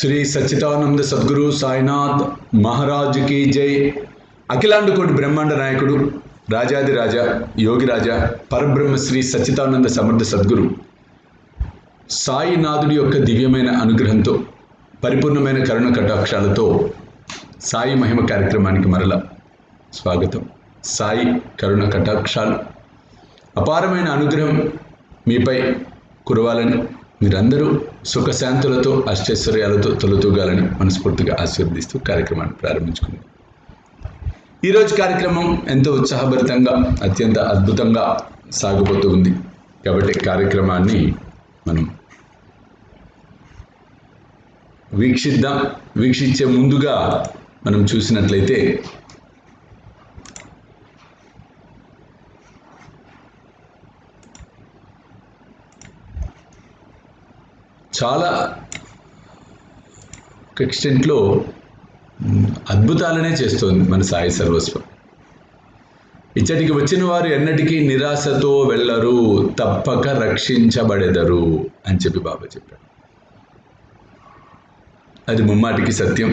శ్రీ సచ్చిదానంద సద్గురు సాయినాథ్ మహారాజ్ की జై. అఖిలాండ కోటి బ్రహ్మాండ నాయకుడు రాజాది రాజా యోగిరాజా పరబ్రహ్మ శ్రీ సచ్చిదానంద సమర్థ సద్గురు సాయినాథుడి యొక్క దివ్యమైన అనుగ్రహంతో పరిపూర్ణమైన కరుణ కటాక్షాలతో సాయి మహిమ కార్యక్రమానికి మరల స్వాగతం. సాయి కరుణ కటాక్షాలు అపారమైన అనుగ్రహం మీపై కురవాలని, మీరందరూ సుఖశాంతులతో అష్టైశ్వర్యాలతో తొలతూగాలని మనస్ఫూర్తిగా ఆశీర్వదిస్తూ కార్యక్రమాన్ని ప్రారంభించుకుందాం. ఈరోజు కార్యక్రమం ఎంతో ఉత్సాహభరితంగా అత్యంత అద్భుతంగా సాగిపోతూ ఉంది. కాబట్టి కార్యక్రమాన్ని మనం వీక్షిద్దాం. వీక్షించే ముందుగా మనం చూసినట్లయితే చాలా ఎక్స్టెంట్లో అద్భుతాలనే చేస్తోంది మన సాయి సర్వస్వం. ఇచ్చటికి వచ్చిన వారు ఎన్నటికీ నిరాశతో వెళ్ళరు, తప్పక రక్షించబడెదరు అని చెప్పి బాబా చెప్పాడు. అది ముమ్మాటికి సత్యం.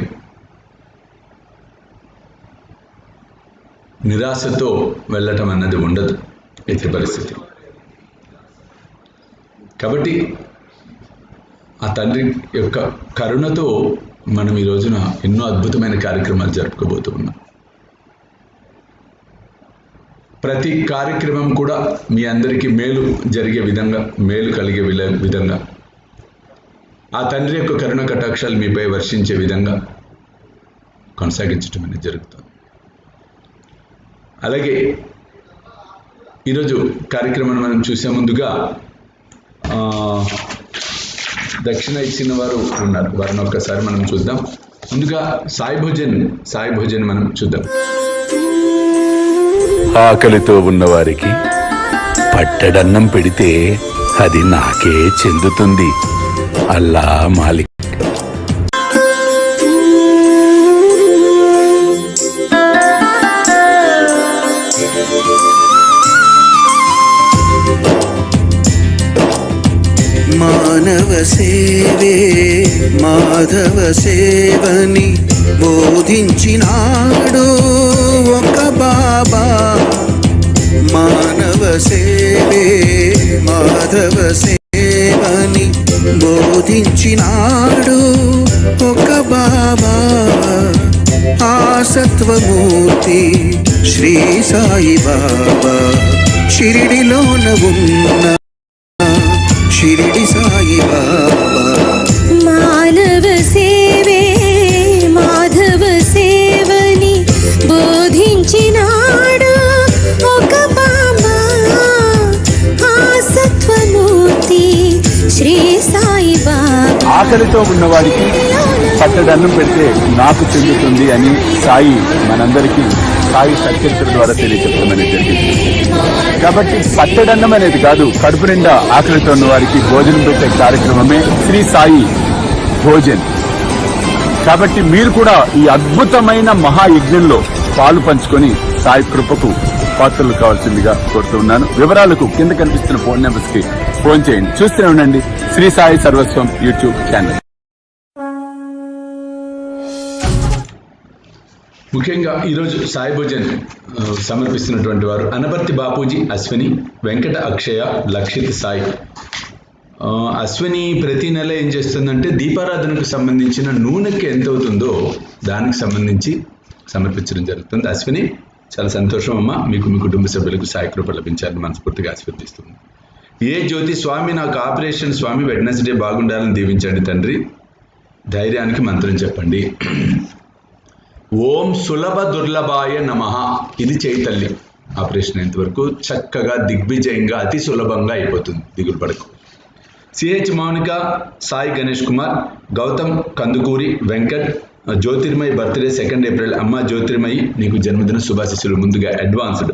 నిరాశతో వెళ్ళటం అన్నది ఉండదు ఎట్టి పరిస్థితి. కాబట్టి ఆ తండ్రి యొక్క కరుణతో మనం ఈ రోజున ఎన్నో అద్భుతమైన కార్యక్రమాలు జరుపుకోబోతూ ఉన్నాం. ప్రతి కార్యక్రమం కూడా మీ అందరికీ మేలు జరిగే విధంగా, మేలు కలిగే విధంగా, ఆ తండ్రి యొక్క కరుణ కటాక్షాలు మీపై వర్షించే విధంగా కొనసాగించడం అనేది జరుగుతుంది. అలాగే ఈరోజు కార్యక్రమాన్ని మనం చూసే ముందుగా దక్షిణ ఇచ్చిన వారు ఉన్నారు, వారిని ఒక్కసారి మనం చూద్దాం. ముందుగా సాయి భోజన్ మనం చూద్దాం. ఆకలితో ఉన్నవారికి పట్టెడన్నం పెడితే అది నాకే చెందుతుంది. అల్లా మాలిక్. మానవ సేవే మాధవ సేవని బోధించినాడు ఒక బాబా. మానవ సేవే మాధవ సేవని బోధించినాడు ఒక బాబా. ఆ సత్వమూర్తి శ్రీ సాయి బాబా షిరిడిలోన ఉన్న షిరిడి సాయి బాబా. మానవ సేవే మాధవ సేవని బోధించినాడు ఒక బాబా. ఆ సత్వమూర్తి శ్రీ సాయి బాబా. ఆకలితో ఉన్నవాడికి పట్టెడన్నం పెడితే నాకు చెందుతుంది అని సాయి మనందరికీ సాయి సత్యచరిత్ర ద్వారా తెలియచెప్పడం జరిగింది. కాబట్టి పట్టెడన్నం అనేది కాదు, కడుపు నిండా ఆకలితో ఉన్న వారికి భోజనం పెట్టే కార్యక్రమమే శ్రీ సాయి భోజన్. కాబట్టి మీరు కూడా ఈ అద్భుతమైన మహాయజ్ఞంలో పాలు పంచుకొని సాయి కృపకు పాత్రలు కావాల్సిందిగా కోరుతున్నాను. వివరాలకు కింద కనిపిస్తున్న ఫోన్ నెంబర్స్ కి ఫోన్ చేయండి. చూస్తూనే ఉండండి శ్రీ సాయి సర్వస్వం యూట్యూబ్ ఛానల్. ముఖ్యంగా ఈరోజు సాయి భోజన్ సమర్పిస్తున్నటువంటి వారు అనపర్తి బాపూజీ, అశ్విని, వెంకట అక్షయ, లక్షిత్ సాయి. అశ్విని ప్రతి నెల ఏం చేస్తుందంటే దీపారాధనకు సంబంధించిన నూనెకి ఎంత అవుతుందో దానికి సంబంధించి సమర్పించడం జరుగుతుంది. అశ్విని, చాలా సంతోషం అమ్మ. మీకు మీ కుటుంబ సభ్యులకు సాయి కృప లభించాలని మనస్ఫూర్తిగా ఆశీర్వదిస్తుంది. ఏ జ్యోతి స్వామి, నాకు ఆపరేషన్ స్వామి, వెడ్నెస్డే బాగుండాలని దీవించండి తండ్రి. ధైర్యానికి మంత్రం చెప్పండి. ఓం సులభ దుర్లభాయ నమః. ఇది చేయి తల్లి. ఆపరేషన్ ఎంతవరకు చక్కగా దిగ్విజయంగా అతి సులభంగా అయిపోతుంది, దిగులు పడకు. CH Mounika, Sai Ganesh Kumar, Gautam Kandukuri, Venkat, Jyothirmayi birthday 2 April. అమ్మ జ్యోతిర్మయి, నీకు జన్మదిన శుభాశిస్సులు ముందుగా అడ్వాన్స్డ్.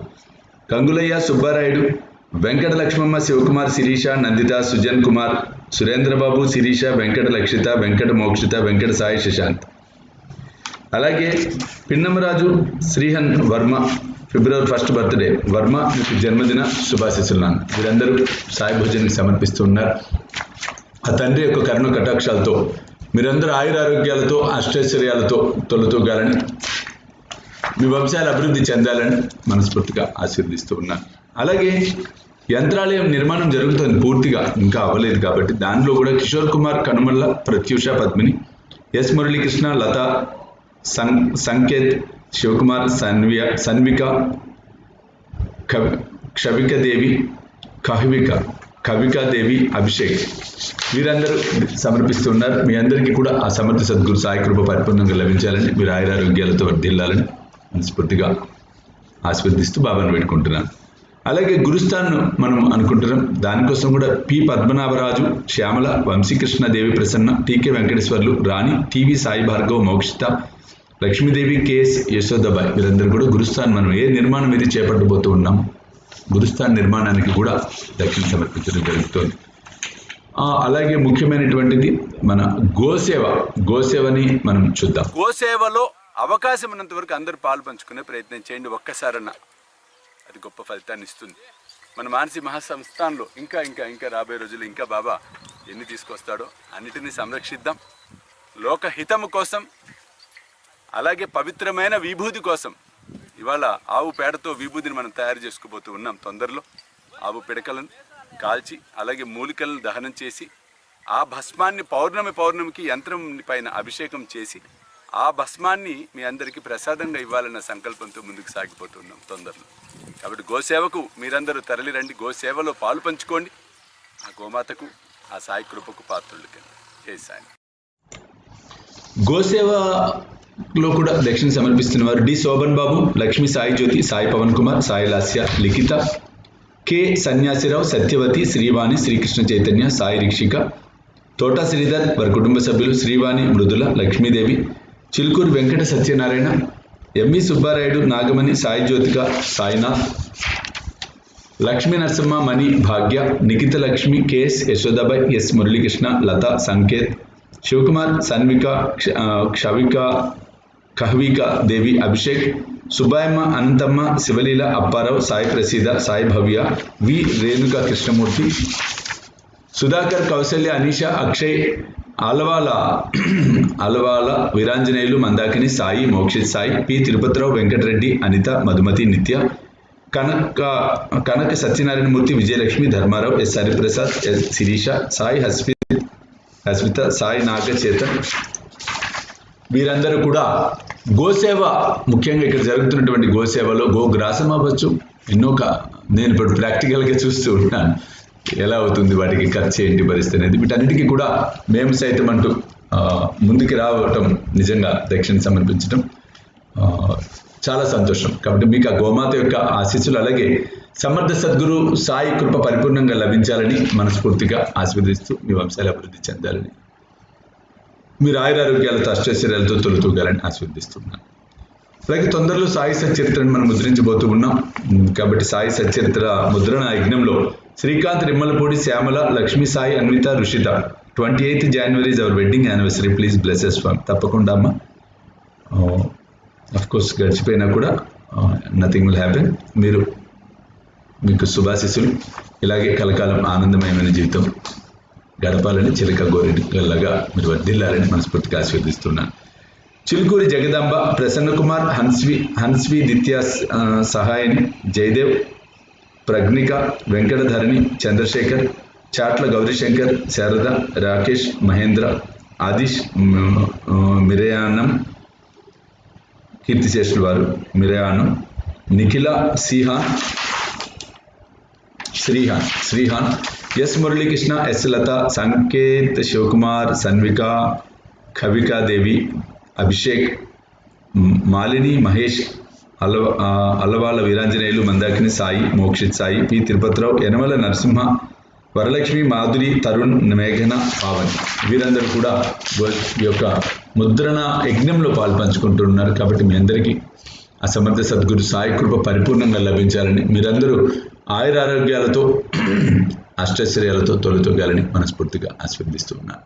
కంగులయ్య సుబ్బారాయుడు, వెంకట లక్ష్మమ్మ, శివకుమార్, శిరీష, నందిత, సుజన్ కుమార్, సురేంద్రబాబు, శిరీష, వెంకట లక్షిత, వెంకట మోక్షిత, వెంకట సాయి శశాంత్. అలాగే పిన్నమరాజు శ్రీహన్ వర్మ, ఫిబ్రవరి 1 బర్త్డే. వర్మ, మీకు జన్మదిన శుభాశిస్సులు నాన్న. వీరందరూ సాయి భోజన్కి సమర్పిస్తూ ఉన్నారు. ఆ తండ్రి యొక్క కరుణ కటాక్షాలతో మీరందరూ ఆయురారోగ్యాలతో అష్టైశ్వర్యాలతో తొలతూగాలని, మీ వంశాలు అభివృద్ధి చెందాలని మనస్ఫూర్తిగా ఆశీర్వదిస్తూ ఉన్నాను. అలాగే యంత్రాలయం నిర్మాణం జరుగుతుంది, పూర్తిగా ఇంకా అవ్వలేదు కాబట్టి దానిలో కూడా కిషోర్ కుమార్ కనుమల్ల, ప్రత్యూష పద్మిని, ఎస్ మురళీకృష్ణ, లత, సంకేత్, శివకుమార్, సన్విక, క్షవికాదేవి, కవికాదేవి, అభిషేక్ వీరందరూ సమర్పిస్తున్నారు. మీ అందరికీ కూడా ఆ సమర్థ సద్గురు సాయి కృప పరిపూర్ణంగా లభించాలని, మీరు ఆయురారోగ్యాలతో వర్ధిల్లాలని మనస్ఫూర్తిగా ఆశీర్వదిస్తూ బాబాను వేడుకుంటున్నాను. అలాగే గురుస్థాన్ మనం అనుకుంటున్నాం, దానికోసం కూడా పి పద్మనాభరాజు, శ్యామల, వంశీకృష్ణ దేవి ప్రసన్న, టీకే వెంకటేశ్వర్లు, రాణి, టీవీ సాయి భార్గవ్, మోక్షిత, లక్ష్మీదేవి, కేఎస్ యశోదాబాయ్ వీరందరూ కూడా గురుస్థాన్ మనం ఏ నిర్మాణం ఇది చేపట్టబోతూ ఉన్నాం, గురుస్థాన్ నిర్మాణానికి కూడా దక్షిణ సమర్పించడం జరుగుతుంది. అలాగే ముఖ్యమైనటువంటిది మన గోసేవని మనం చూద్దాం. గోసేవలో అవకాశం ఉన్నంత వరకు అందరూ పాలు పంచుకునే ప్రయత్నం చేయండి. ఒక్కసారన్నా అది గొప్ప ఫలితాన్ని ఇస్తుంది. మన మానసి మహాసంస్థానంలో ఇంకా ఇంకా ఇంకా రాబోయే రోజులు ఇంకా బాబా ఎన్ని తీసుకొస్తాడో అన్నిటినీ సంరక్షిద్దాం. లోకహితము కోసం, అలాగే పవిత్రమైన విభూతి కోసం ఇవాళ ఆవు పేడతో విభూతిని మనం తయారు చేసుకోబోతూ ఉన్నాం. తొందరలో ఆవు పిడకలను కాల్చి అలాగే మూలికలను దహనం చేసి ఆ భస్మాన్ని పౌర్ణమికి యంత్రం పైన అభిషేకం చేసి ఆ భస్మాన్ని మీ అందరికీ ప్రసాదంగా ఇవ్వాలన్న సంకల్పంతో ముందుకు సాగిపోతున్నాం తొందరలో. కాబట్టి గోసేవకు మీరందరూ తరలిరండి, గోసేవలో పాలు పంచుకోండి. ఆ గోమాతకు, ఆ సాయి కృపకు పాత్రులు కండి. జై సాయి. గోసేవలో కూడా దక్షిణ సమర్పిస్తున్న వారు డి శోభన్ బాబు, లక్ష్మీ సాయి జ్యోతి, సాయి పవన్ కుమార్, సాయి లాస్య, లిఖిత, కె సన్యాసిరావు, సత్యవతి, శ్రీవాణి, శ్రీకృష్ణ చైతన్య, సాయి రిక్షిక, తోటా శ్రీధర్, వారి కుటుంబ సభ్యులు శ్రీవాణి, మృదుల, లక్ష్మీదేవి, చిలుకూరు వెంకట సత్యనారాయణ, ఎంవి సుబ్బారాయుడు, నాగమణి, సాయి జ్యోతిక, సాయినాథ్, లక్ష్మీ నరసింహ, మణి, భాగ్య, నిఖిత లక్ష్మి, కేఎస్ యశోదాబాయ్, ఎస్ మురళీకృష్ణ, లత, సంకేత్, శివకుమార్, సన్విక, కహ్విక దేవి, అభిషేక్, సుబ్బాయమ్మ, అనంతమ్మ, శివలీల, అప్పారావు, సాయి ప్రసీద, సాయి భవ్య, వి రేణుక కృష్ణమూర్తి, సుధాకర్, కౌశల్య, అనీష, అక్షయ్, అలవాల వీరాంజనేయులు, మందాకిని, సాయి, మోక్షిత్ సాయి, పి తిరుపతిరావు, వెంకటరెడ్డి, అనిత, మధుమతి, నిత్య, కనక సత్యనారాయణమూర్తి, విజయలక్ష్మి, ధర్మారావు, ఎస్ హరిప్రసాద్, ఎస్ శిరీష, సాయి హస్మిత, సాయి నాగచేతన్ వీరందరూ కూడా గోసేవ, ముఖ్యంగా ఇక్కడ జరుగుతున్నటువంటి గోసేవలో గోగ్రాసం అవ్వచ్చు, నేను ఇప్పుడు ప్రాక్టికల్గా చూస్తూ ఉంటాను ఎలా అవుతుంది, వాటికి ఖర్చు ఏంటి పరిస్థితి అనేది. వీటన్నిటికీ కూడా మేము సైతం అంటూ ముందుకు రావటం, నిజంగా దక్షిణ సమర్పించడం చాలా సంతోషం. కాబట్టి మీకు ఆ గోమాత యొక్క ఆశీస్సులు, అలాగే సమర్థ సద్గురు సాయి కృప పరిపూర్ణంగా లభించాలని మనస్ఫూర్తిగా ఆశీర్వదిస్తూ మీ వంశాలు అభివృద్ధి చెందాలని, మీరు ఆయురారోగ్యాలతో అష్టైశ్వర్యాలతో తొలుతూగాలని ఆశీర్వదిస్తున్నాను. అలాగే తొందరలో సాయి సచ్చరిత్రను మనం ముద్రించబోతూ ఉన్నాం. కాబట్టి సాయి సచ్చరిత్ర ముద్రణ యజ్ఞంలో Srikanth, Rimmalapudi, Shyamala, Lakshmi Sai, Anvitha, Rushitha, 28th January is our wedding anniversary. Please bless us for. తప్పకుండా అమ్మ, అఫ్ కోర్స్ గడిచిపోయినా కూడా నథింగ్ విల్ హ్యాపెన్. మీకు శుభాశీస్సులు. ఇలాగే కలకాలం ఆనందమయమైన జీవితం గడపాలని, చిలక గోరెలాగా మీరు వర్ధిల్లాలని మనస్ఫూర్తిగా ఆశీర్వదిస్తున్నాను. చిలుకూరి జగదాంబ, ప్రసన్న కుమార్, హన్స్వి దిత్య, సహాయని, జయదేవ్, ప్రజ్ఞిక, వెంకటధరణి, చంద్రశేఖర్, చాట్ల గౌరీశంకర్, శారద, రాకేష్, మహేంద్ర, ఆదిష్, మిరయానం, కీర్తిశేషుల వారు మిరయానం, నిఖిల, శ్రీహాన్, ఎస్ మురళీకృష్ణ, ఎస్ లత, సంకేత్, శివకుమార్, సన్విక, కవికాదేవి, అభిషేక్, మాలిని, మహేష్, అల్లవాళ్ళ వీరాంజనేయులు, మందాకిని, సాయి, మోక్షిత్ సాయి, పి తిరుపతిరావు, యనమల నరసింహ, వరలక్ష్మి, మాధురి, తరుణ్, మేఘన, పావని వీరందరూ కూడా ఈ యొక్క ముద్రణ యజ్ఞంలో పాల్పంచుకుంటున్నారు. కాబట్టి మీ అందరికీ ఆ సమర్థ సద్గురు సాయి కృప పరిపూర్ణంగా లభించాలని, మీరందరూ ఆయురారోగ్యాలతో అష్టైశ్వర్యాలతో తొలతూగాలని మనస్ఫూర్తిగా ఆశీర్వదిస్తున్నాను.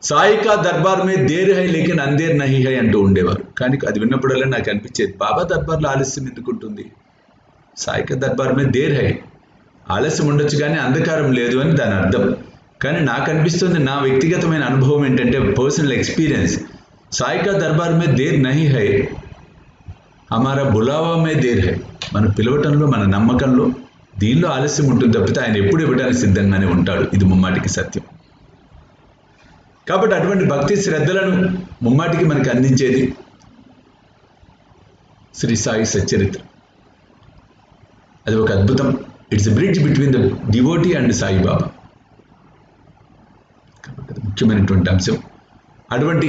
సాయి కా దర్బార్ మే దేర్ హై లేకిన్ అందేర్ నహీ హై అంటూ ఉండేవారు. కానీ అది విన్నప్పుడల్లా నాకు అనిపించేది, బాబా దర్బార్లో ఆలస్యం ఎందుకుంటుంది? సాయి కా దర్బార్ మే దేర్ హై, ఆలస్యం ఉండొచ్చు కానీ అంధకారం లేదు అని దాని అర్థం. కానీ నాకు అనిపిస్తుంది, నా వ్యక్తిగతమైన అనుభవం ఏంటంటే, పర్సనల్ ఎక్స్పీరియన్స్, సాయి కా దర్బార్ మే there Nahi high, Hamara బులావా May there high. మన పిలవటంలో, మన నమ్మకంలో, దీనిలో ఆలస్యం ఉంటుంది తప్పితే ఆయన ఎప్పుడు ఇవ్వడానికి సిద్ధంగానే ఉంటాడు. ఇది ముమ్మాటికి సత్యం. కాబట్టి అటువంటి భక్తి శ్రద్ధలను ముమ్మాటికి మనకి అందించేది శ్రీ సాయి సచ్చరిత్ర. అది ఒక అద్భుతం. It's a bridge between the devotee and Saibaba. కాబట్టి అది ముఖ్యమైనటువంటి అంశం. అటువంటి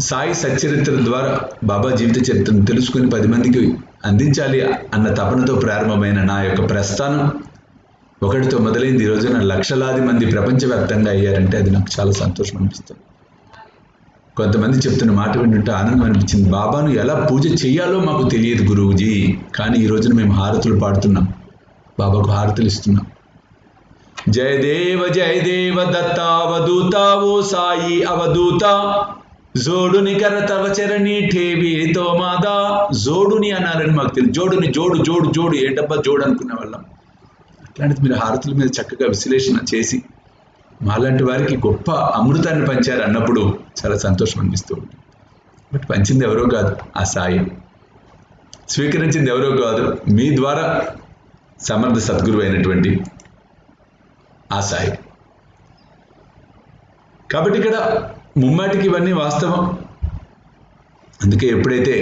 సాయి సచ్చరిత్ర ద్వారా బాబా జీవిత చరిత్రను తెలుసుకుని 10 మందికి అందించాలి అన్న తపనతో ప్రారంభమైన నా యొక్క ప్రస్థానం ఒకటితో మొదలైంది. ఈ రోజున లక్షలాది మంది ప్రపంచవ్యాప్తంగా అయ్యారంటే అది నాకు చాలా సంతోషం అనిపిస్తుంది. కొంతమంది చెప్తున్న మాట వింటుంటే ఆనందం అనిపించింది. బాబాను ఎలా పూజ చేయాలో మాకు తెలియదు గురువుజీ, కానీ ఈ రోజున మేము హారతులు పాడుతున్నాం, బాబాకు హారతులు ఇస్తున్నాం. జయ దేవ దత్తావధూత ఓ సాయి అవధూత, జోడుని కర తవ చరణి ఠేవితో మాదా. జోడుని అనాలని మాకు తెలియదు. జోడుని జోడు జోడు జోడు ఏ డబ్బా జోడు అనుకునే వాళ్ళం. అట్లాంటిది మీరు హారతుల మీద చక్కగా విశ్లేషణ చేసి మాలాంటి వారికి గొప్ప అమృతాన్ని పంచారు అన్నప్పుడు చాలా సంతోషం అనిపిస్తూ ఉంటుంది. బట్ పంచింది ఎవరో కాదు, ఆ సాయి. స్వీకరించింది ఎవరో కాదు, మీ ద్వారా సమర్థ సద్గురువు అయినటువంటి ఆ సాయి. కాబట్టి ఇక్కడ ముమ్మాటికి ఇవన్నీ వాస్తవం. అందుకే ఎప్పుడైతే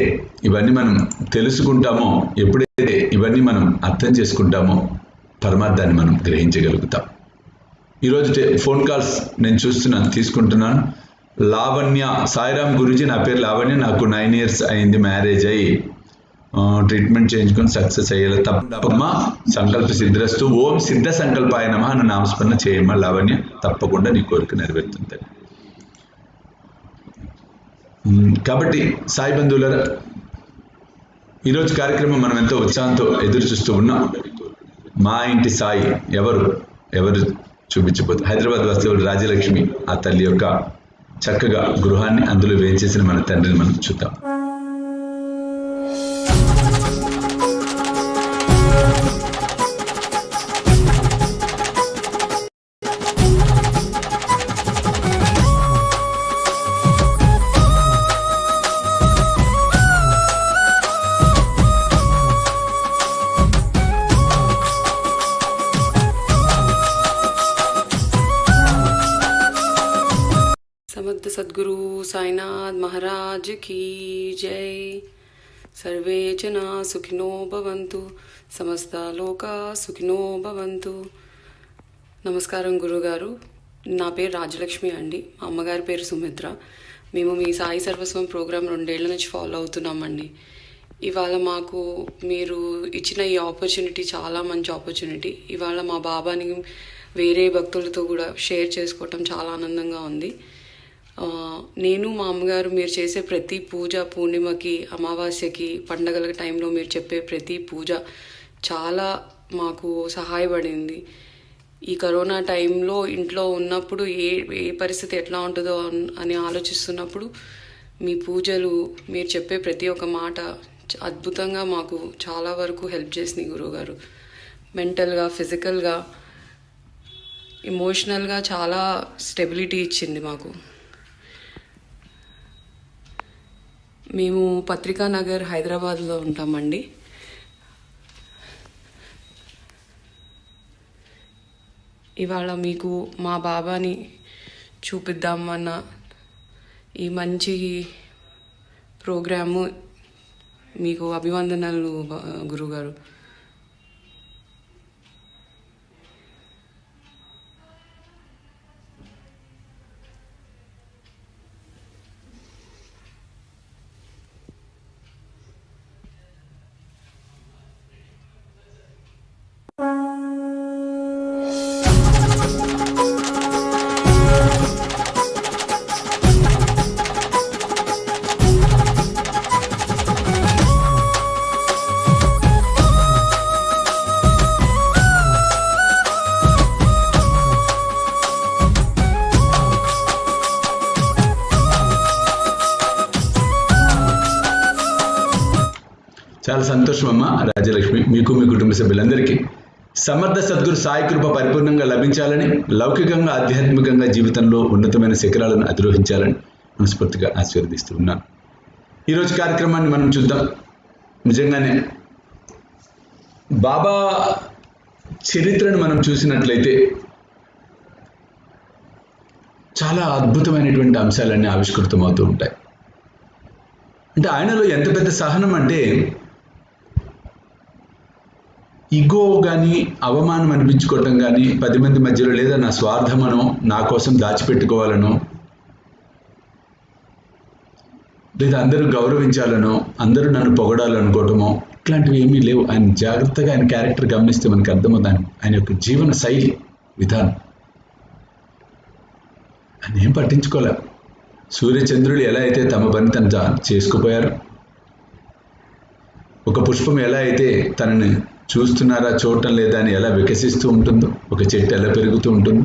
ఇవన్నీ మనం తెలుసుకుంటామో, ఎప్పుడైతే ఇవన్నీ మనం అర్థం చేసుకుంటామో, పరమార్థాన్ని మనం గ్రహించగలుగుతాం. ఈరోజు ఫోన్ కాల్స్ నేను చూస్తున్నాను, తీసుకుంటున్నాను. లావణ్య, సాయిరామ్ గురూజీ, నా పేరు లావణ్య, నాకు 9 years అయింది మ్యారేజ్ అయ్యి, ట్రీట్మెంట్ చేయించుకొని సక్సెస్ అయ్యేలా తప్పమ్మా, సంకల్ప సిద్ధిరస్తు, ఓం సిద్ధ సంకల్పాయ నమః అన్న నామస్మరణ చేయమ్మా లావణ్య, తప్పకుండా నీ కోరిక నెరవేరుతుంది. కాబట్టి సాయి బంధువులారా, ఈరోజు కార్యక్రమం మనం ఎంతో ఉత్సాహంతో ఎదురు చూస్తూ ఉన్నాం. మా ఇంటి సాయి ఎవరు చూపించబోతుంది. హైదరాబాద్ వాస్తవులు రాజలక్ష్మి, ఆ తల్లి యొక్క చక్కగా గృహాన్ని, అందులో వేయించేసిన మన తండ్రిని మనం చూద్దాం. समर्थ सद्गुरु साईनाथ महाराज की जय. सर्वे जना सुखिनो भवन्तु, समस्त लोका सुखिनो భవంతు. నమస్కారం గురుగారు, నా పేరు రాజలక్ష్మి అండి. మా అమ్మగారి పేరు సుమిత్ర. మేము మీ సాయి సర్వస్వం ప్రోగ్రాం 2 ఏళ్ల నుంచి ఫాలో అవుతున్నామండి. ఇవాళ మాకు మీరు ఇచ్చిన ఈ ఆపర్చునిటీ చాలా మంచి ఆపర్చునిటీ. ఇవాళ మా బాబాని వేరే భక్తులతో కూడా షేర్ చేసుకోవటం చాలా ఆనందంగా ఉంది. నేను మా అమ్మగారు మీరు చేసే ప్రతి పూజ, పూర్ణిమకి, అమావాస్యకి, పండగల టైంలో మీరు చెప్పే ప్రతి పూజ చాలా మాకు సహాయపడింది. ఈ కరోనా టైంలో ఇంట్లో ఉన్నప్పుడు ఏ పరిస్థితి ఎట్లా ఉంటుందో అని ఆలోచిస్తున్నప్పుడు మీ పూజలు, మీరు చెప్పే ప్రతి ఒక్క మాట అద్భుతంగా మాకు చాలా వరకు హెల్ప్ చేసింది గురువుగారు. మెంటల్గా, ఫిజికల్గా, ఎమోషనల్గా చాలా స్టెబిలిటీ ఇచ్చింది మాకు. మేము పత్రికా నగర్ హైదరాబాద్లో ఉంటామండి. ఇవాళ మీకు మా బాబాని చూపిద్దామన్న ఈ మంచి ప్రోగ్రాము మీకు అభివందనలు గురుగారు. చాలా సంతోషం అమ్మా రాజలక్ష్మి, మీకు మీ కుటుంబ సభ్యులందరికీ సమర్థ సద్గురు సాయి కృప పరిపూర్ణంగా లభించాలని, లౌకికంగా ఆధ్యాత్మికంగా జీవితంలో ఉన్నతమైన శిఖరాలను అధిరోహించాలని మనస్ఫూర్తిగా ఆశీర్వదిస్తూ ఉన్నాను. ఈరోజు కార్యక్రమాన్ని మనం చూద్దాం. నిజంగానే బాబా చరిత్రను మనం చూసినట్లయితే చాలా అద్భుతమైనటువంటి అంశాలన్నీ ఆవిష్కృతమవుతూ ఉంటాయి. అంటే ఆయనలో ఎంత పెద్ద సహనం అంటే, ఈగో కానీ అవమానం అనిపించుకోవటం కానీ 10 మంది మధ్యలో, లేదా నా స్వార్థమనో నా కోసం దాచిపెట్టుకోవాలనో, లేదా అందరూ గౌరవించాలనో, అందరూ నన్ను పొగడాలనుకోవటమో ఇట్లాంటివి ఏమీ లేవు. ఆయన జాగ్రత్తగా ఆయన క్యారెక్టర్ గమనిస్తే మనకు అర్థమవుతాను. ఆయన యొక్క జీవన శైలి విధానం ఆయన ఏం పట్టించుకోలే. సూర్యచంద్రులు ఎలా అయితే తమ పని తను చేసుకుపోయారు, ఒక పుష్పం ఎలా అయితే తనని చూస్తున్నారా చూడటం లేదా అని ఎలా వికసిస్తూ ఉంటుందో, ఒక చెట్టు ఎలా పెరుగుతూ ఉంటుందో,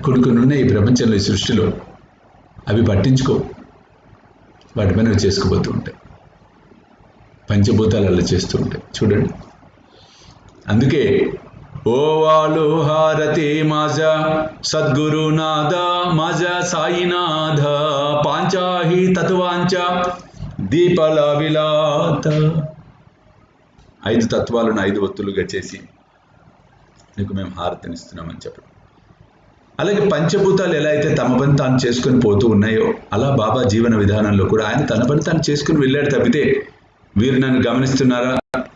కొన్ని ఉన్నాయి ఈ ప్రపంచంలో, ఈ సృష్టిలో. అవి పట్టించుకో, వాటి పని అవి చేసుకుపోతూ ఉంటాయి. పంచభూతాలు అలా చేస్తూ ఉంటాయి. చూడండి, అందుకే ఓ వాలు హారతి మాజా సద్గురునాథ మాజా సాయినాథ పాంచాహి తత్వాంచ దీపల విలాత. 5 తత్వాలను 5 ఒత్తులుగా చేసి నీకు మేము హారతినిస్తున్నామని చెప్పడం. అలాగే పంచభూతాలు ఎలా అయితే తమ పని తాను చేసుకుని పోతూ ఉన్నాయో, అలా బాబా జీవన విధానంలో కూడా ఆయన తన పని తాను చేసుకుని వెళ్ళాడు తప్పితే, వీరు నన్ను గమనిస్తున్నారా,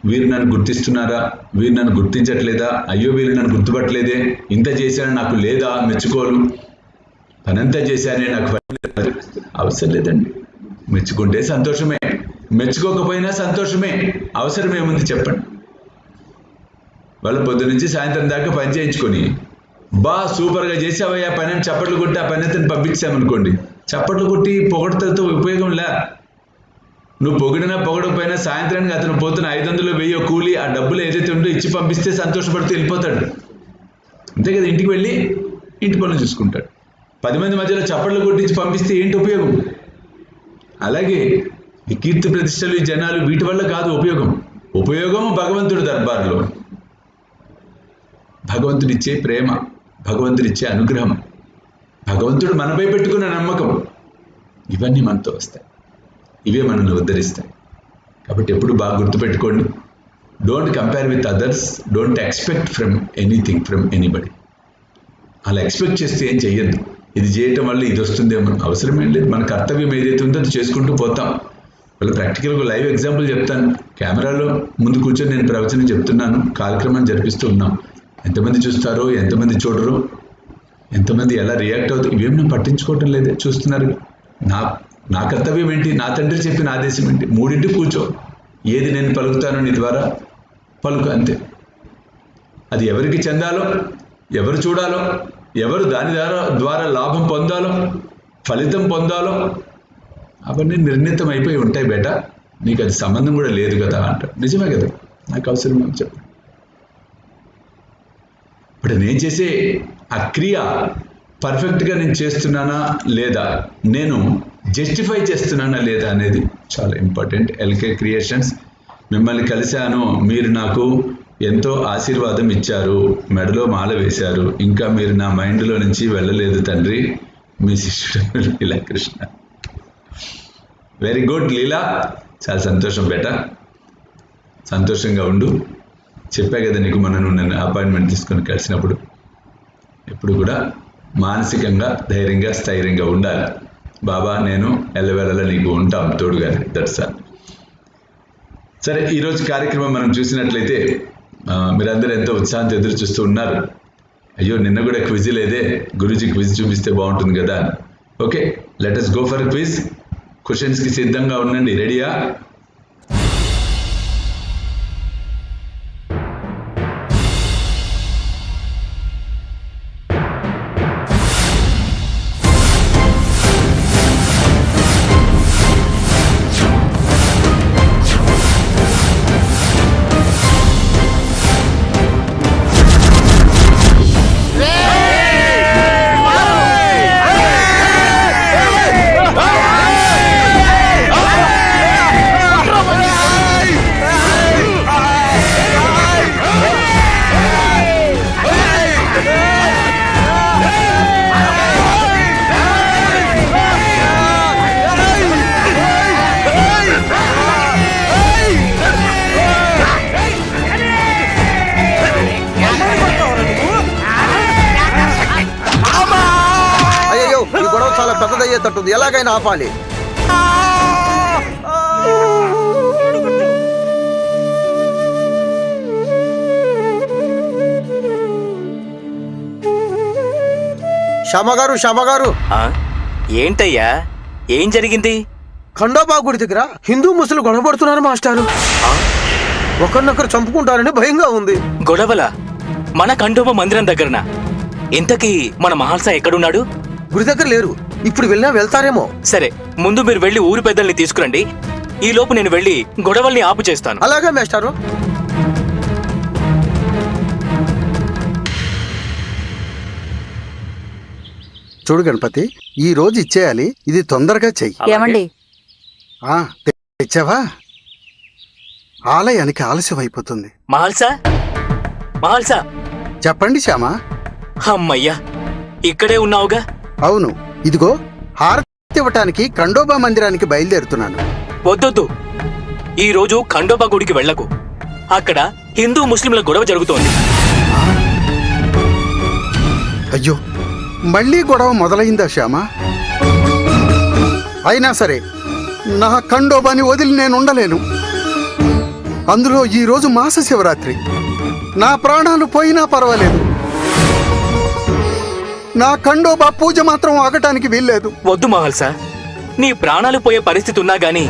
వీరు నన్ను గుర్తిస్తున్నారా, వీరు నన్ను గుర్తించట్లేదా, అయ్యో వీరు నన్ను గుర్తుపట్టలేదే, ఇంత చేశాను నాకు లేదా మెచ్చుకోలు, పనంతా చేశానే నాకు అవసరం లేదండి. మెచ్చుకుంటే సంతోషమే, మెచ్చుకోకపోయినా సంతోషమే. అవసరం ఏముంది చెప్పండి? వాళ్ళ పొద్దు నుంచి సాయంత్రం దాకా పని చేయించుకొని సూపర్గా చేసావయ్యా పని అని చప్పట్లు కొట్టి ఆ పని అయితే పంపించామనుకోండి, చప్పట్లు కొట్టి పొగడతలతో ఉపయోగం లే. నువ్వు పొగిడినా పొగడకపోయినా సాయంత్రానికి అతను పోతున్న 500 1000 కూలి ఆ డబ్బులు ఏదైతే ఉందో ఇచ్చి పంపిస్తే సంతోషపడుతూ వెళ్ళిపోతాడు. అంతే కదా, ఇంటికి వెళ్ళి ఇంటి పనులు చూసుకుంటాడు. 10 మంది మధ్యలో చప్పట్లు కొట్టించి పంపిస్తే ఏంటి ఉపయోగం? అలాగే ఈ కీర్తి ప్రతిష్టలు, ఈ జనాలు, వీటి వల్ల కాదు ఉపయోగం. ఉపయోగం భగవంతుడి దర్బార్లో, భగవంతుడిచ్చే ప్రేమ, భగవంతుడిచ్చే అనుగ్రహం, భగవంతుడు మనపై పెట్టుకున్న నమ్మకం, ఇవన్నీ మనతో వస్తాయి. ఇవే మనల్ని ఉద్ధరిస్తాయి. కాబట్టి ఎప్పుడు బాగా గుర్తుపెట్టుకోండి, don't compare with others, don't expect from anything from anybody. అలా ఎక్స్పెక్ట్ చేస్తే ఏం చెయ్యొద్దు. ఇది చేయటం వల్ల ఇది వస్తుందేమో, అవసరం ఏం లేదు. మన కర్తవ్యం ఏదైతే ఉందో అది చేసుకుంటూ పోతాం. వాళ్ళు ప్రాక్టికల్గా లైవ్ ఎగ్జాంపుల్ చెప్తాను. కెమెరాలో ముందు కూర్చొని నేను ప్రవచనం చెప్తున్నాను, కార్యక్రమాన్ని జరిపిస్తూ ఉన్నాం. ఎంతమంది చూస్తారో, ఎంతమంది చూడరో, ఎంతమంది ఎలా రియాక్ట్ అవుతారు, ఇవేం నేను పట్టించుకోవటం లేదే. చూస్తున్నారు. నా కర్తవ్యం ఏంటి? నా తండ్రి చెప్పిన ఆదేశం ఏంటి? 3 కూర్చో, ఏది నేను పలుకుతానో నీ ద్వారా పలుకు, అంతే. అది ఎవరికి చెందాలో, ఎవరు చూడాలో, ఎవరు దాని ద్వారా లాభం పొందాలో, ఫలితం పొందాలో, అవన్నీ నిర్ణీతం అయిపోయి ఉంటాయి బేట. నీకు అది సంబంధం కూడా లేదు కదా అంటారు. నిజమే కదా, నాకు అవసరం అని చెప్పు. ఇప్పుడు నేను చేసే ఆ క్రియ పర్ఫెక్ట్గా నేను చేస్తున్నానా లేదా, నేను జస్టిఫై చేస్తున్నానా లేదా అనేది చాలా ఇంపార్టెంట్. ఎల్కే క్రియేషన్స్, మిమ్మల్ని కలిశాను, మీరు నాకు ఎంతో ఆశీర్వాదం ఇచ్చారు, మెడలో మాల వేశారు, ఇంకా మీరు నా మైండ్లో నుంచి వెళ్ళలేదు తండ్రి. మీ శిష్యుడు లీలా కృష్ణ. వెరీ గుడ్ లీలా, చాలా సంతోషం బేట, సంతోషంగా ఉండు. చెప్పా కదా నీకు, మొన్న నువ్వు నన్ను అపాయింట్మెంట్ తీసుకొని కలిసినప్పుడు, ఎప్పుడు కూడా మానసికంగా ధైర్యంగా స్థైర్యంగా ఉండాలి. బాబా నేను ఎల్లవేళలా నీకు ఉంటాం తోడుగా. That's all. సరే, ఈరోజు కార్యక్రమం మనం చూసినట్లయితే మీరందరూ ఎంతో ఉత్సాహంతో ఎదురు చూస్తూ ఉన్నారు. అయ్యో నిన్న కూడా క్విజ్ లేదే, గురూజీ క్విజ్ చూపిస్తే బాగుంటుంది కదా. Okay, let us go for quiz. క్వశ్చన్స్కి సిద్ధంగా ఉండండి. రెడీయా? అయ్యేటట్టుంది, ఎలాగైనా ఆపాలి. శ్యామగారు ఏంటయ్యా, ఏం జరిగింది? ఖండోబా గుడి దగ్గర హిందూ ముస్లిం గొడవపడుతున్నారు మాస్టారు. ఒకరినొకరు చంపుకుంటారని భయంగా ఉంది. గొడవల మన ఖండోబా మందిరం దగ్గరనా? ఇంతకీ మన మహల్సా ఎక్కడున్నాడు? గుడి దగ్గర లేరు. ఇప్పుడు వెళ్ళినా వెళ్తారేమో. సరే, ముందు మీరు వెళ్ళి ఊరి పెద్దల్ని తీసుకురండి. ఈ లోపు నేను వెళ్ళి గొడవల్ని ఆపు చేస్తాను. అలాగే మాస్టారు. చూడు గణపతి, ఈ రోజు ఇచ్చేయాలి, ఇది తొందరగా చెయ్యి. ఏమండి? తెచ్చావా? ఆలయానికి ఆలస్యం అయిపోతుంది. మహల్సా చెప్పండి శ్యామా. అమ్మయ్యా, ఇక్కడే ఉన్నావుగా? అవును, ఇదిగో హారతి ఇవ్వటానికి ఖండోబా మందిరానికి బయలుదేరుతున్నాను. వద్దొద్దు, ఈ రోజు ఖండోబా గుడికి వెళ్ళకు. అక్కడ హిందూ ముస్లింల గొడవ జరుగుతోంది. అయ్యో, మళ్ళీ గొడవ మొదలైందా శ్యామా? అయినా సరే నా ఖండోబాని వదిలి నేను ఉండలేను. అందులో ఈ రోజు మాస శివరాత్రి. నా ప్రాణాలు పోయినా పర్వాలేదు, నా ఖండోబా పూజ మాత్రం ఆగటానికి వీల్లేదు. వద్దు మహల్సా, నీ ప్రాణాలు పోయే పరిస్థితి ఉన్నా గాని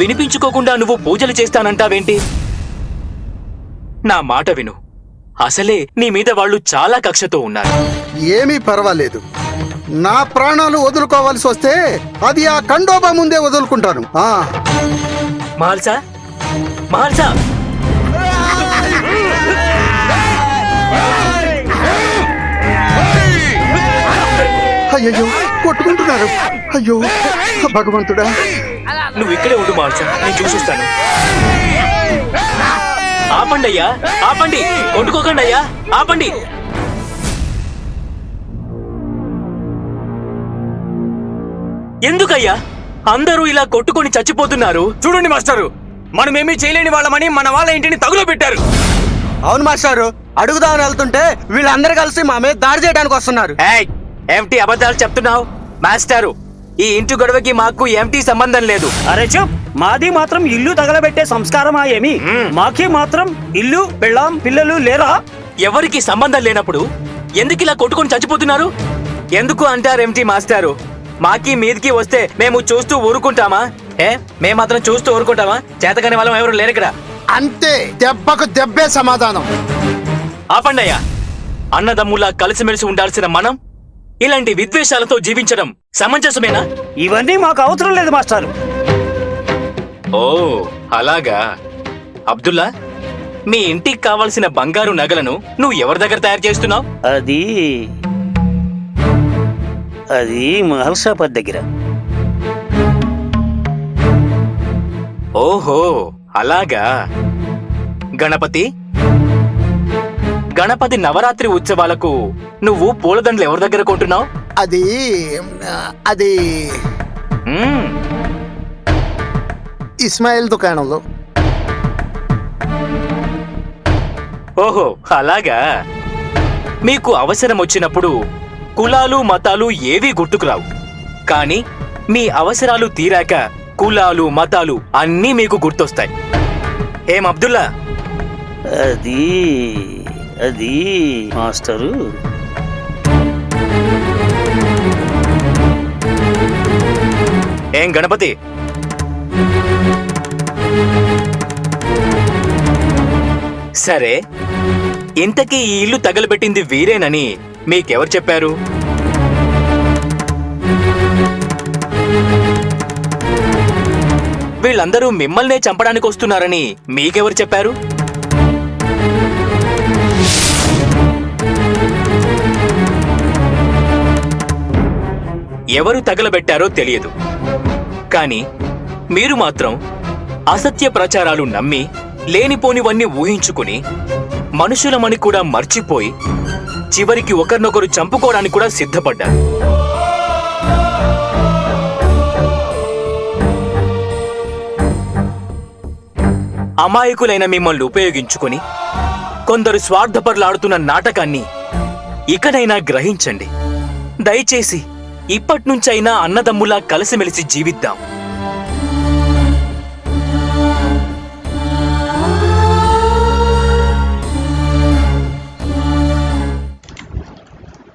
వినిపించుకోకుండా నువ్వు పూజలు చేస్తానంటావేంటి? నా మాట విను. అసలే నీ మీద వాళ్ళు చాలా కక్షతో ఉన్నారు. ఏమీ పర్వాలేదు, నా ప్రాణాలు వదులుకోవాల్సి వస్తే అది ఆ ఖండోబా ముందే వదులుకుంటాను. మహల్సా, అయ్యో, కొట్టుకుంటున్నారు. అయ్యో భగవంతుడా. నువ్వు ఇక్కడే ఉండు మహల్సా, నేను చూసిస్తాను. ఆపండి అయ్యా, ఆపండి, కొట్టుకోకండి అయ్యా, ఆపండి. ఎందుకయ్యా అందరూ ఇలా కొట్టుకొని చచ్చిపోతున్నారు? చూడండి మాస్టారు, మనమేమీ చేయలేని వాళ్ళమని మన వాళ్ళ ఇంటిని తగులో పెట్టారు. అవును మాస్టారు, అడుగుదామని వెళ్తుంటే వీళ్ళందరూ కలిసి మా మీద దాడి చేయడానికి వస్తున్నారు. ఏమిటి అబద్ధాలు చెప్తున్నావు? మాస్టారు, ఈ ఇంటి గొడవకి మాకు ఏమిటి సంబంధం లేదు. అరే చెప్, మాది మాత్రం ఇల్లు తగలబెట్టే సంస్కారమా ఏమి? మాకి మాత్రం ఇల్లు పెళ్ళాం పిల్లలు లేరా? ఎవరికి సంబంధం లేనప్పుడు ఎందుకు ఇలా కొట్టుకొని చచ్చిపోతున్నారు? ఎందుకు అంటారేమిటి మాస్టారు? మాకి మీదికి వస్తే మేము చూస్తూ ఊరుకుంటామా? మేము మాత్రం చూస్తూ ఊరుకుంటామా? చేతకాని వాళ్ళం ఎవరు లేరు ఇక్కడ. అంతే, దెబ్బకు దెబ్బే సమాధానం. ఆపండయ్యా, అన్నదమ్ములా కలిసిమెలిసి ఉండాల్సిన మనం ఇలాంటి విద్వేషాలతో జీవించడం సమంజసమేనా? ఇవన్నీ మాకు అవసరం లేదు మాస్టారు. ఓ అలాగా. అబ్దుల్లా, మీ ఇంటికి కావాల్సిన బంగారు నగలను నువ్వు ఎవరి దగ్గర తయారు చేస్తున్నావు? అది మహల్సాపతి దగ్గర. ఓహో అలాగా. గణపతి నవరాత్రి ఉత్సవాలకు నువ్వు పూలదండలు ఎవరి దగ్గర కొంటున్నావు? అది ఇస్మాయిల్ దుకాణంలో. ఓహో అలాగా. మీకు అవసరం వచ్చినప్పుడు కులాలు మతాలు ఏవీ గుర్తుకురావు, కానీ మీ అవసరాలు తీరాక కులాలు మతాలు అన్నీ మీకు గుర్తొస్తాయి. ఏం అబ్దుల్లా? అది మాస్టరు, ఏం గణపతి? సరే, ఇంతకీ ఈ ఇల్లు తగలబెట్టింది వీరేనని మీకెవరు చెప్పారు? వీళ్ళందరూ మిమ్మల్నే చంపడానికి వస్తున్నారని మీకెవరు చెప్పారు? ఎవరు తగలబెట్టారో తెలియదు, కానీ మీరు మాత్రం అసత్య ప్రచారాలు నమ్మి లేనిపోనివన్నీ ఊహించుకుని మనుషులమని కూడా మర్చిపోయి చివరికి ఒకరినొకరు చంపుకోవడానికి కూడా సిద్ధపడ్డారు. అమాయకులైన మిమ్మల్ని ఉపయోగించుకుని కొందరు స్వార్థపరులాడుతున్న నాటకాన్ని ఇకనైనా గ్రహించండి. దయచేసి ఇప్పటి నుంచైనా అన్నదమ్ములా కలిసిమెలిసి జీవిద్దాం.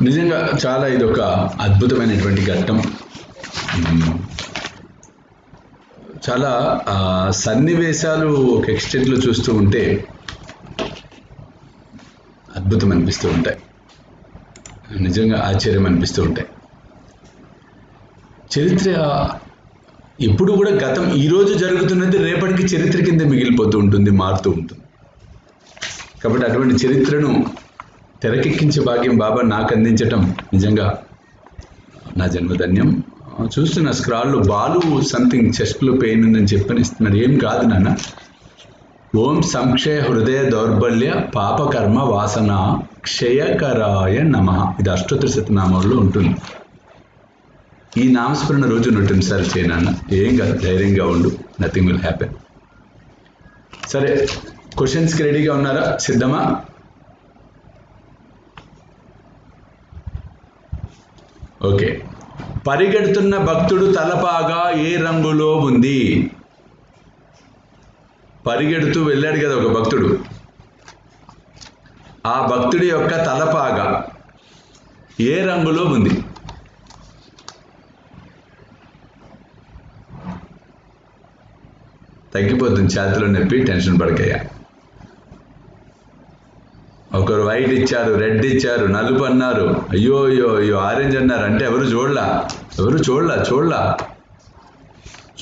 నిజంగా చాలా ఇదొక అద్భుతమైనటువంటి ఘట్టం. చాలా సన్నివేశాలు ఒక ఎక్స్టెంట్లో చూస్తూ ఉంటే అద్భుతం అనిపిస్తూ ఉంటాయి, నిజంగా ఆశ్చర్యం అనిపిస్తూ ఉంటాయి. చరిత్ర ఎప్పుడు కూడా గతం ఈరోజు జరుగుతున్నది రేపటికి చరిత్ర కింద మిగిలిపోతూ ఉంటుంది, మారుతూ ఉంటుంది. కాబట్టి అటువంటి చరిత్రను తెరకెక్కించే భాగ్యం బాబా నాకు అందించటం నిజంగా నా జన్మధన్యం. చూస్తున్న స్క్రాల్లో బాలు సంథింగ్ చెస్ట్లో పెయిన్ ఉందని చెప్పనిస్తున్నాడు. ఏం కాదు నాన్న. ఓం సంక్షయ హృదయ దౌర్బల్య పాపకర్మ వాసన క్షయకరాయ నమః. ఇది అష్టోత్తర శతనామంలో ఉంటుంది. ఈ నామస్మరణ రోజు 108 సార్లు చేయనాన్న. ఏం కాదు, ధైర్యంగా ఉండు, నథింగ్ విల్ హ్యాపెన్. సరే, క్వశ్చన్స్కి రెడీగా ఉన్నారా? సిద్ధమా? ఓకే. పరిగెడుతున్న భక్తుడు తలపాగా ఏ రంగులో ఉంది? పరిగెడుతూ వెళ్ళాడు కదా ఒక భక్తుడు, ఆ భక్తుడి యొక్క తలపాగా ఏ రంగులో ఉంది? తగ్గిపోతుంది చేతిలో నొప్పి, టెన్షన్ పడకయ్యా. ఒకరు వైట్ ఇచ్చారు, రెడ్ ఇచ్చారు, నలుపు అన్నారు, అయ్యో అయ్యో అయ్యో ఆరెంజ్ అన్నారు. అంటే ఎవరు చూడలా.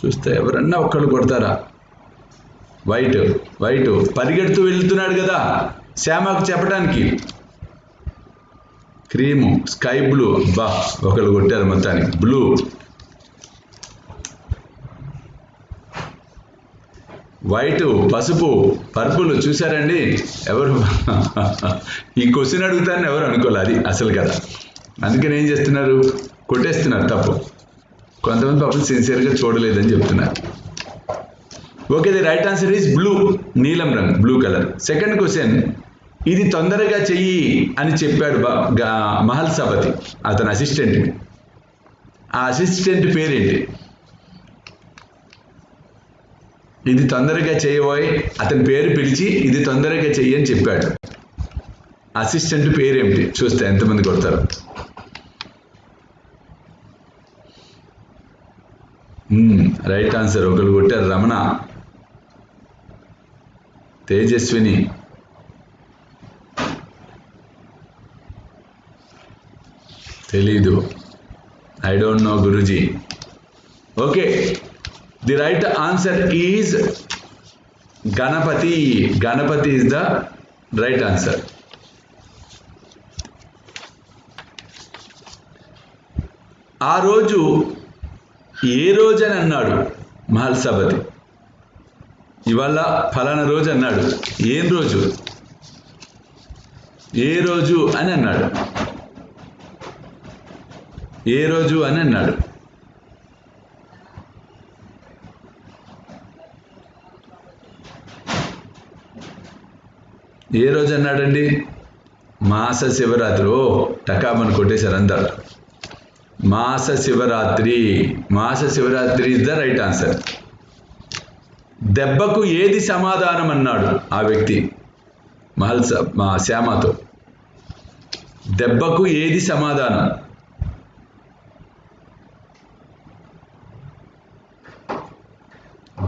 చూస్తే ఎవరన్నా ఒక్కళ్ళు కొడతారా? వైట్ పరిగెడుతూ వెళ్తున్నాడు కదా శ్యామకు చెప్పడానికి. క్రీము, స్కై బ్లూ, బా ఒకళ్ళు కొట్టారు మొత్తానికి. బ్లూ, వైట్, పసుపు, పర్పుల్. చూసారండి? ఎవరు ఈ క్వశ్చన్ అడుగుతారని ఎవరు అనుకోలే. అది అసలు కదా. అందుకని ఏం చేస్తున్నారు? కొట్టేస్తున్నారు. తప్పు. కొంతమంది పాపం సిన్సియర్గా చూడలేదని చెప్తున్నారు. Okay, the right answer is blue, నీలం రంగు, బ్లూ కలర్. సెకండ్ క్వశ్చన్, ఇది తొందరగా చెయ్యి అని చెప్పాడు మహల్సపతి అతని అసిస్టెంట్. ఆ అసిస్టెంట్ పేరేంటి? ఇది తొందరగా చేయబోయి అతని పేరు పిలిచి ఇది తొందరగా చెయ్యి అని చెప్పాడు. అసిస్టెంట్ పేరేమిటి? చూస్తే ఎంతమంది కొడతారు. రైట్ ఆన్సర్ ఒకరు కొట్టారు. రమణ, తేజస్విని, తెలీదు, I don't know Guruji. Okay, the right answer is Ganapati. Ganapati is the right answer. ఆ రోజు ఏ రోజు అని అన్నాడు మహల్సపతి? ఇవాళ ఫలానా రోజు అన్నాడు. ఏం రోజు? ఏ రోజు అని అన్నాడు. ఏ రోజు అని అన్నాడు. ఏ రోజు అన్నాడండి? మాస శివరాత్రి. ఓ టకామని కొట్టేశారు అందరు. మాస శివరాత్రి. మాస Shivaratri is the right answer. దెబ్బకు ఏది సమాధానం అన్నాడు ఆ వ్యక్తి మా శ్యామతో? దెబ్బకు ఏది సమాధానం?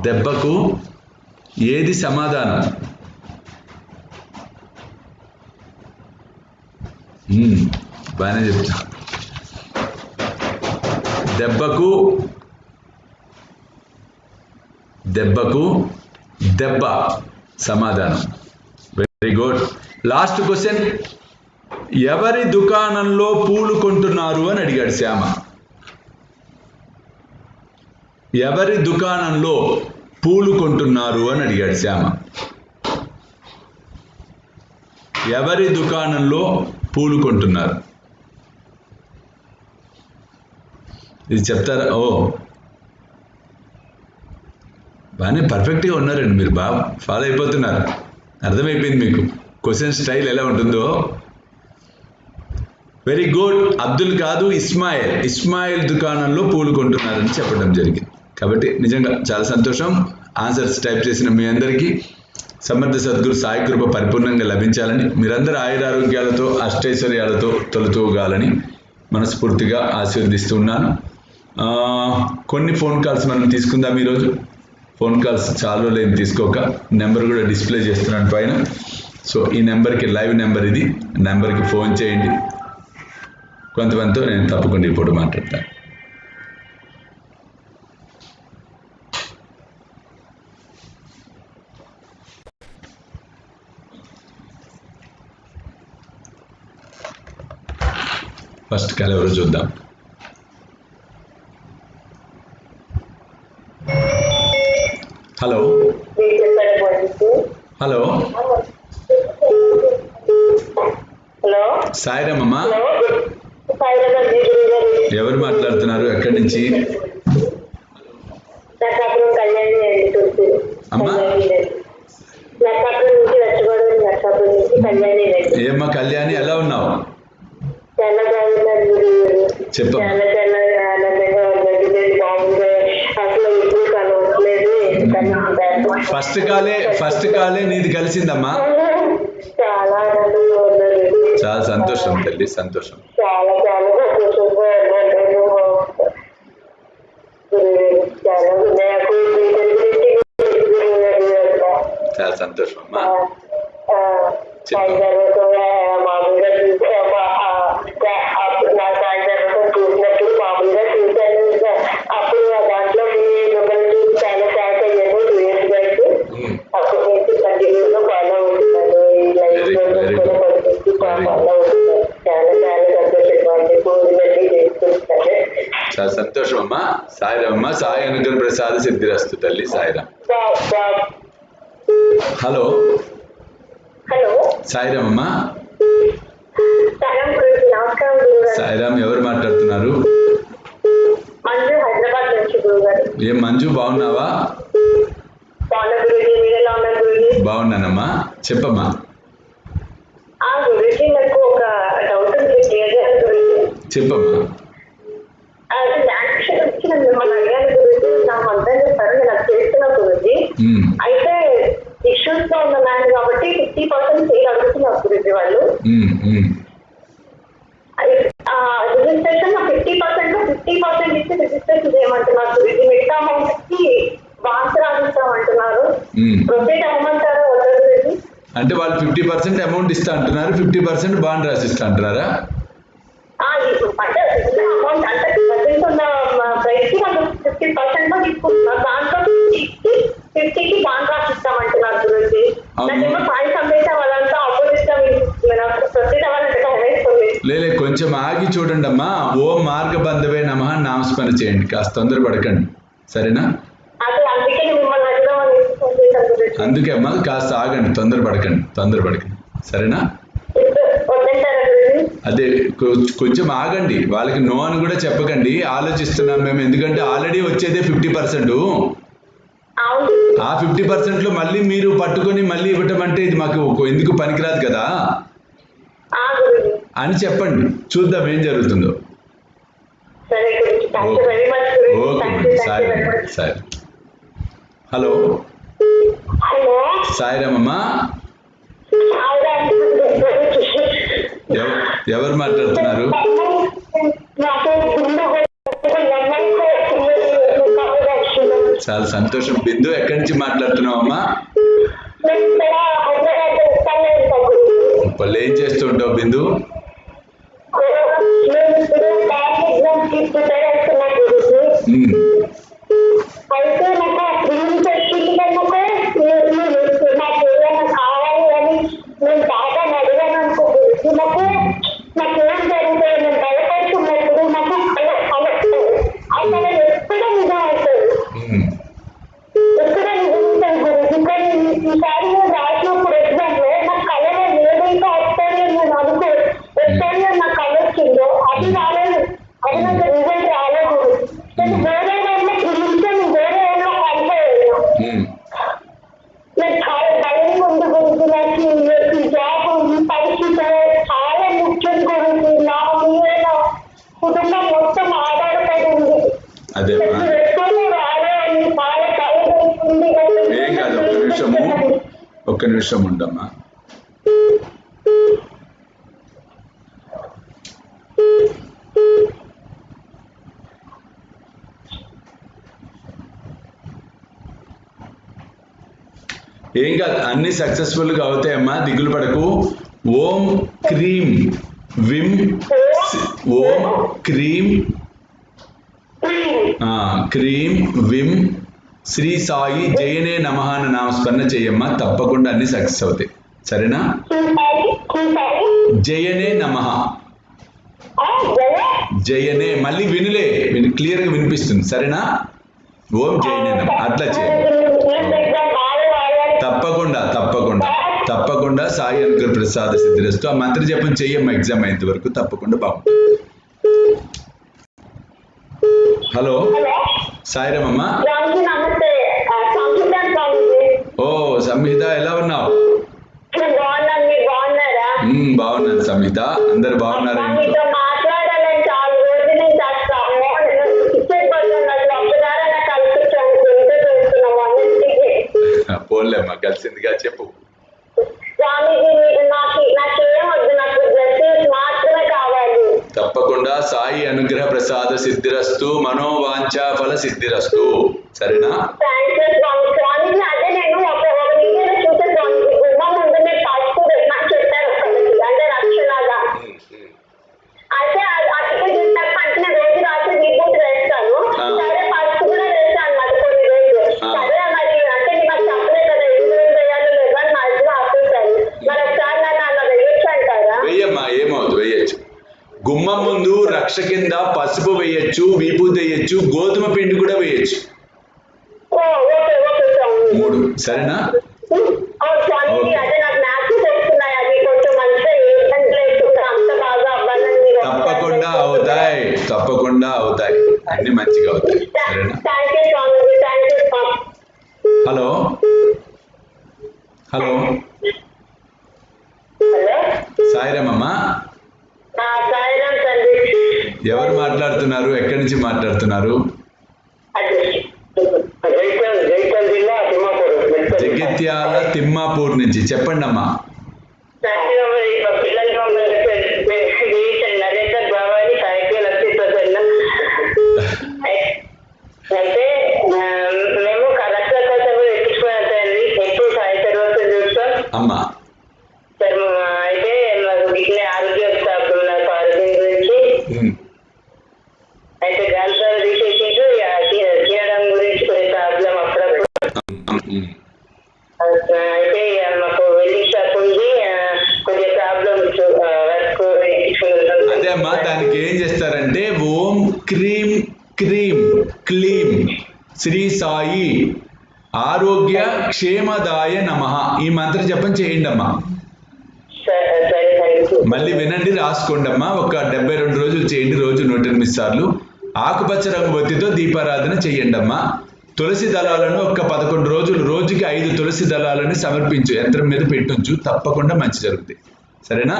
దెబ్బకు ఏది సమాధానం? బాగానే చెప్తా. దెబ్బకు దెబ్బ సమాధానం. Very good. లాస్ట్ క్వశ్చన్, ఎవరి దుకాణంలో పూలు కొంటున్నారు అని అడిగాడు శ్యామ. ఎవరి దుకాణంలో పూలు కొంటున్నారు అని అడిగాడు శ్యామ. ఎవరి దుకాణంలో పూలు కొంటున్నారు? ఇది చెప్తారా? ఓ బాగానే పర్ఫెక్ట్గా ఉన్నారండి మీరు, బాగా ఫాలో అయిపోతున్నారు. అర్థమైపోయింది మీకు క్వశ్చన్ స్టైల్ ఎలా ఉంటుందో. Very good. అబ్దుల్ కాదు, ఇస్మాయిల్ దుకాణంలో పూలు కొంటున్నారని చెప్పడం జరిగింది. కాబట్టి నిజంగా చాలా సంతోషం. ఆన్సర్స్ టైప్ చేసిన మీ అందరికీ సమర్థ సద్గురు సాయి కృప పరిపూర్ణంగా లభించాలని, మీరందరూ ఆయురారోగ్యాలతో అష్టైశ్వర్యాలతో తొలతూగాలని మనస్ఫూర్తిగా ఆశీర్వదిస్తున్నాను. కొన్ని ఫోన్ కాల్స్ మనం తీసుకుందాం ఈరోజు. ఫోన్ కాల్స్ చాలా రోజులు తీసుకోక నెంబర్ కూడా డిస్ప్లే చేస్తున్నాను పైన. సో ఈ నెంబర్కి లైవ్ నెంబర్ ఇది, నెంబర్కి ఫోన్ చేయండి. కొంతమందితో నేను తప్పకుండా ఇప్పుడు మాట్లాడతాను. ఫస్ట్ కాల్ ఎవరో చూద్దాం. హలో హలో సాయిరామమ్మా, ఎవరు మాట్లాడుతున్నారు, ఎక్కడి నుంచి? అమ్మా ఏమ్మా కళ్యాణి, ఎలా ఉన్నావు? చెప్పు. ఫస్ట్ కాలే నీది కలిసిందమ్మా. చాలా సంతోషం తల్లి, సంతోషం. చాలా సంతోషం అమ్మా. చాలా సంతోషం అమ్మా. సాయిరామమ్మా, సాయి అనుగ్రహ ప్రసాద సిద్ధిరస్తు తల్లి. సాయిరామ్. హలో సాయిరామమ్మా. సాయిరామ్, ఎవరు మాట్లాడుతున్నారు? ఏం మంజు, బాగున్నావా? బాగున్నానమ్మా, చెప్పమ్మా. చెప్పమ్మా. అయితే ఇష్యూస్ తో ఉన్న ల్యాండ్ కాబట్టి 50% సేల్ అడుగుతున్నారు గురించి వాళ్ళు. రిజిస్ట్రేషన్ 50% ఇచ్చి రిజిస్ట్రేషన్ చేయమంటున్నారు గురించి. మిగతా అమౌంట్ కి బాన్స్ రాసిస్తామంటున్నారు. ప్రొసీడ్ అవ్వమంటారా వద్దా గురించి? అంటే వాళ్ళు 50% అమౌంట్ ఇస్తా అంటున్నారు, 50% బాండ్ రాసిస్తా అంటున్నారా? అంటే అమౌంట్ అంటే ప్రజెంట్ ఉన్న ప్రైస్ కి వాళ్ళు 50% లో తీసుకుంటున్నారు. దాంట్లో 50కి బాండ్ రాసిస్తామంటున్నారు గురించి. నాకేమో సాయి సందేశం వాళ్ళంతా ఆపోజిట్ గా ప్రొసీడ్ అవ్వాలంటే వేస్తుంది. లేలే, కొంచెం ఆగి చూడండి అమ్మా. ఓ మార్గబంధవే నమః నామస్మరణ చేయండి, కాస్త తొందరపడకండి, సరేనా? అందుకే అమ్మా కాస్త ఆగండి, తొందరపడకండి, సరేనా? అదే కొంచెం ఆగండి, వాళ్ళకి నో అని కూడా చెప్పకండి. ఆలోచిస్తున్నాం మేము, ఎందుకంటే ఆల్రెడీ వచ్చేదే 50%. ఆ 50% లో మళ్ళీ మీరు పట్టుకొని మళ్ళీ ఇవ్వటం అంటే ఇది మాకు ఎందుకు పనికిరాదు కదా అని చెప్పండి. చూద్దాం ఏం జరుగుతుందో. ఓకే, సరే. హలో సాయిరామమ్మా, ఎవరు మాట్లాడుతున్నారు? చాలా సంతోషం. బిందు, ఎక్కడి నుంచి మాట్లాడుతున్నావు అమ్మా? వాళ్ళు ఏం చేస్తుంటావు బిందు? కుటుంబం మొత్తం ఆధారపడి ఉంది. అదే పెట్టుకొని రావాలి, బాగా చదువుతుంది. ఏం కాదు, ఒక్క నిమిషం ఉండమ్మా. ఏం కాదు, అన్ని సక్సెస్ఫుల్ గా అవుతాయమ్మా, దిగులు పడకు. ఓం క్రీం విమ్ ఓం క్రీం క్రీం విమ్ శ్రీ సాయి జయనే నమః అన్న నామస్మరణ చెయ్యమ్మా, తప్పకుండా అన్ని సక్సెస్ అవుతాయి. సరేనా? జయనే నమః. జయనే మళ్ళీ వినులే, క్లియర్ గా వినిపిస్తుంది. సరేనా? ఓం జయనే నమః అట్లా చేయండి. తప్పకుండా తప్పకుండా తప్పకుండా సాయి అనుగ్రహ ప్రసాద సిద్ధిరస్తు. ఆ మంత్ర జపం చెయ్యమ్మా ఎగ్జామ్ అయ్యేంత వరకు, తప్పకుండా బాగుంటుంది. హలో సాయిరామమ్మ. ఓ సంహిత, ఎలా ఉన్నావు? బాగున్నాను సంహిత. అందరు బాగున్నారా ఇంట్లో? పోన్లేమ్మా, కలిసిందిగా చెప్పు. తప్పకుండా సాయి అనుగ్రహ ప్రసాద సిద్ధిరస్తు, మనోవాంఛ ఫల సిద్ధిరస్తు. సరేనా? గుమ్మం ముందు రక్ష కింద పసుపు వేయచ్చు, విభూతి వేయచ్చు, గోధుమ పిండి కూడా వేయచ్చు. 3. సరేనా? తప్పకుండా అవుతాయి, తప్పకుండా అవుతాయి, అన్ని మంచిగా అవుతాయి. సరేనా? హలో హలో సాయిరామమ్మా, ఎవరు మాట్లాడుతున్నారు? ఎక్కడి నుంచి మాట్లాడుతున్నారు? జగిత్యాల తిమ్మాపూర్ నుంచి. చెప్పండి అమ్మా. అమ్మా అదే అమ్మా, దానికి ఏం చేస్తారంటే ఓం క్రీం క్రీం క్లీం శ్రీ సాయి ఆరోగ్య క్షేమదాయ నమః ఈ మంత్ర జపం చేయండి అమ్మా. మళ్ళీ వినండి, రాసుకోండి అమ్మా. ఒక 72 రోజులు చేయండి, రోజు 108 సార్లు. ఆకుపచ్చ రంగు బొత్తితో దీపారాధన చెయ్యండి అమ్మా. తులసి దళాలను ఒక 11 రోజులు, రోజుకి 5 తులసి దళాలను సమర్పించు, యంత్రం మీద పెట్టొచ్చు, తప్పకుండా మంచి జరుగుతుంది. సరేనా?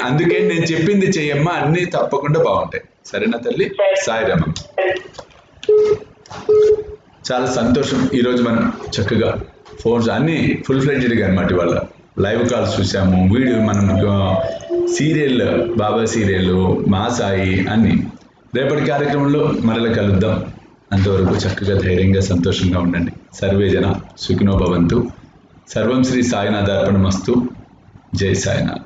అందుకే నేను చెప్పింది చెయ్యమ్మా, అన్ని తప్పకుండా బాగుంటాయి. సరేనా తల్లి? సాయిరామ. చాలా సంతోషం, ఈరోజు మనం చక్కగా ఫోన్స్ అన్ని ఫుల్ ఫ్లెడ్జ్డ్గా అనమాట. ఇవాళ లైవ్ కాల్స్ చూసాము, వీడియో, మనం సీరియల్, బాబా సీరియల్, మా సాయి అన్ని. రేపటి కార్యక్రమంలో మరలా కలుద్దాం. అంతవరకు చక్కగా ధైర్యంగా సంతోషంగా ఉండండి. సర్వే జన సుఖినో భవంతు. సర్వం శ్రీ సాయినాథార్పణమస్తు. జై సాయినాథ్.